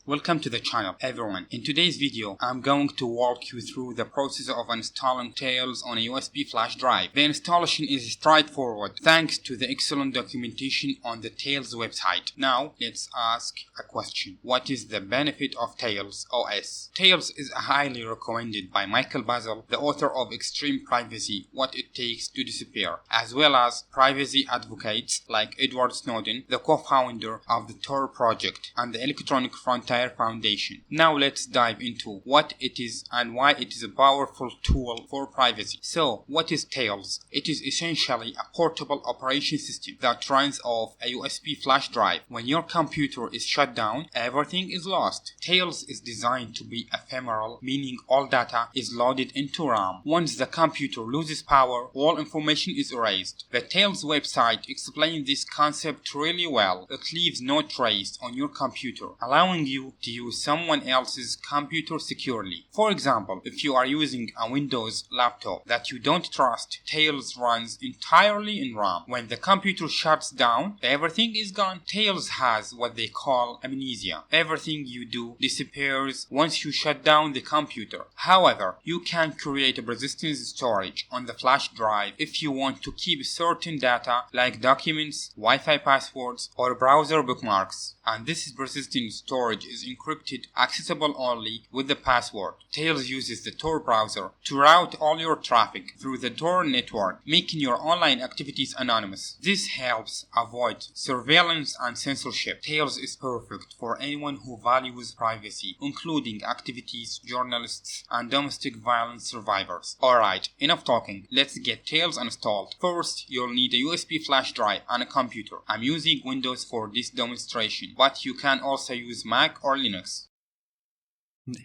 Welcome to the channel, everyone. In today's video, I'm going to walk you through the process of installing Tails on a USB flash drive. The installation is straightforward thanks to the excellent documentation on the Tails website. Now, let's ask a question. What is the benefit of Tails OS? Tails is highly recommended by Michael Bazzell, the author of Extreme Privacy: What It Takes to Disappear, as well as privacy advocates like Edward Snowden, the co-founder of the Tor project and the Electronic Frontier Foundation. Now let's dive into what it is and why it is a powerful tool for privacy. So, what is Tails? It is essentially a portable operation system that runs off a USB flash drive. When your computer is shut down, everything is lost. Tails is designed to be ephemeral, meaning all data is loaded into RAM. Once the computer loses power, all information is erased. The Tails website explains this concept really well. It leaves no trace on your computer, allowing you to use someone else's computer securely. For example, if you are using a Windows laptop that you don't trust, Tails runs entirely in RAM. When the computer shuts down, everything is gone. Tails has what they call amnesia. Everything you do disappears once you shut down the computer. However, you can create a persistent storage on the flash drive if you want to keep certain data like documents, Wi-Fi passwords, or browser bookmarks. And this persistent storage is encrypted, accessible only with the password. Tails uses the Tor browser to route all your traffic through the Tor network, making your online activities anonymous. This helps avoid surveillance and censorship. Tails is perfect for anyone who values privacy, including activities, journalists, and domestic violence survivors. Alright, enough talking. Let's get Tails installed. First, you'll need a USB flash drive and a computer. I'm using Windows for this demonstration, but you can also use Mac or Linux.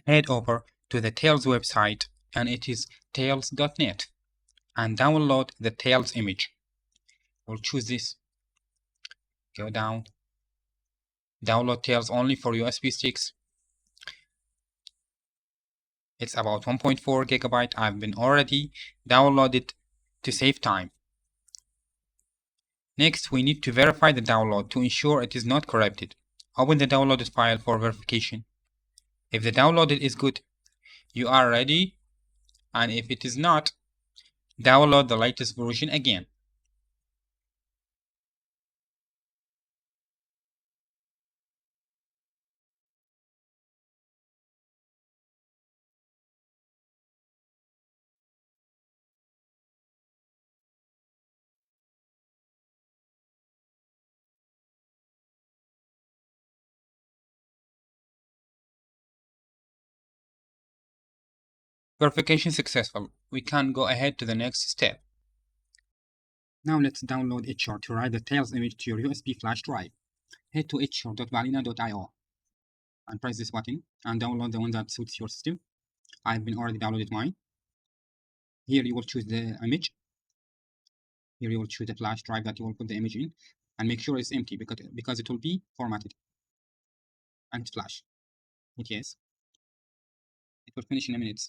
Head over to the Tails website, and it is tails.net, and download the Tails image. We'll choose this. Go down. Download Tails only for USB sticks. It's about 1.4 gigabyte. I've been already downloaded to save time. Next, we need to verify the download to ensure it is not corrupted. Open the downloaded file for verification. If the downloaded is good, you are ready, and if it is not, download the latest version again. Verification successful. We can go ahead to the next step. Now let's download Etcher to write the Tails image to your USB flash drive. Head to etcher.balina.io and press this button and download the one that suits your system. I've been already downloaded mine. Here you will choose the image. Here you will choose the flash drive that you will put the image in, and make sure it's empty because it will be formatted. And flash. Hit yes. It will finish in a minute.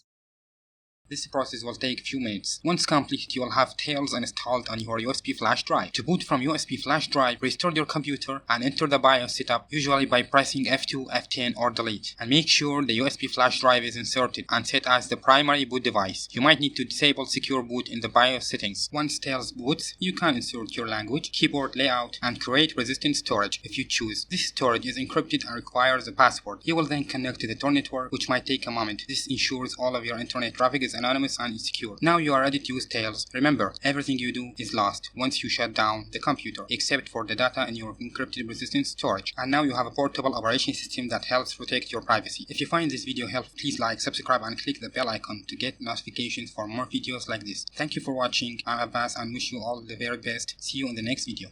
This process will take a few minutes. Once completed, you will have Tails installed on your USB flash drive. To boot from USB flash drive, restart your computer and enter the BIOS setup, usually by pressing F2, F10 or delete. And make sure the USB flash drive is inserted and set as the primary boot device. You might need to disable secure boot in the BIOS settings. Once Tails boots, you can insert your language, keyboard layout, and create resistant storage if you choose. This storage is encrypted and requires a password. You will then connect to the Tor network, which might take a moment. This ensures all of your internet traffic is anonymous and insecure. Now you are ready to use Tails. Remember, everything you do is lost once you shut down the computer, except for the data in your encrypted persistent storage. And now you have a portable operation system that helps protect your privacy. If you find this video helpful, please like, subscribe, and click the bell icon to get notifications for more videos like this. Thank you for watching. I'm Abbas and wish you all the very best. See you in the next video.